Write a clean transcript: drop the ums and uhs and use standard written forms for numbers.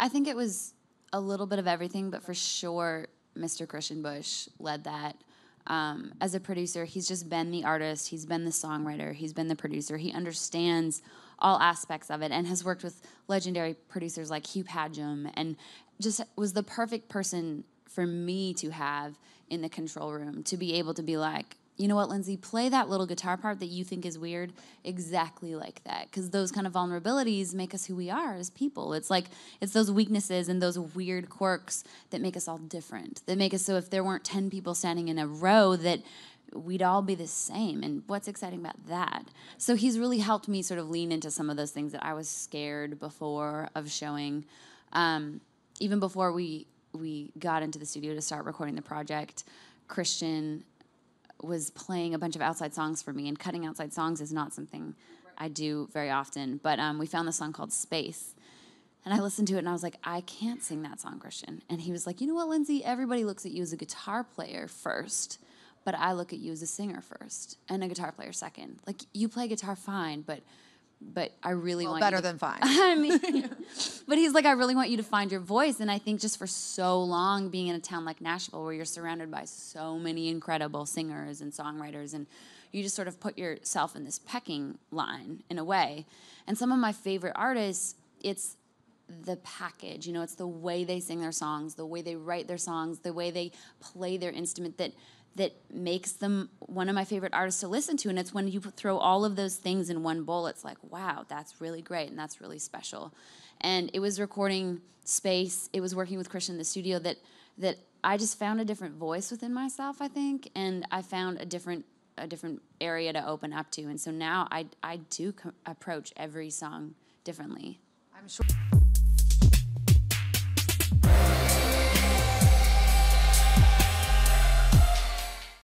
I think it was a little bit of everything, but for sure, Mr. Kristian Bush led that. As a producer, he's just been the artist, he's been the songwriter, he's been the producer. He understands all aspects of it and has worked with legendary producers like Hugh Padgham, and just was the perfect person for me to have in the control room, to be able to be like, you know what, Lindsay, play that little guitar part that you think is weird exactly like that. Because those kind of vulnerabilities make us who we are as people. It's like, it's those weaknesses and those weird quirks that make us all different. That make us so if there weren't 10 people standing in a row, that we'd all be the same. And what's exciting about that? So he's really helped me sort of lean into some of those things that I was scared before of showing. Even before we got into the studio to start recording the project, Kristian was playing a bunch of outside songs for me, and cutting outside songs is not something I do very often. But we found this song called Space, and I listened to it, and I was like, I can't sing that song, Kristian. And he was like, you know what, Lindsay, everybody looks at you as a guitar player first, but I look at you as a singer first, and a guitar player second. Like, you play guitar fine, but I really want better you to, than fine. I mean, but he's like, I really want you to find your voice. And I think just for so long being in a town like Nashville, where you're surrounded by so many incredible singers and songwriters, and you just sort of put yourself in this pecking line in a way. And some of my favorite artists, it's the package, you know, it's the way they sing their songs, the way they write their songs, the way they play their instrument that makes them one of my favorite artists to listen to. And it's when you throw all of those things in one bowl, it's like, wow, that's really great and that's really special. And it was recording Space, it was working with Kristian in the studio that I just found a different voice within myself, I think, and I found a different area to open up to. And so now I do approach every song differently. I'm sure.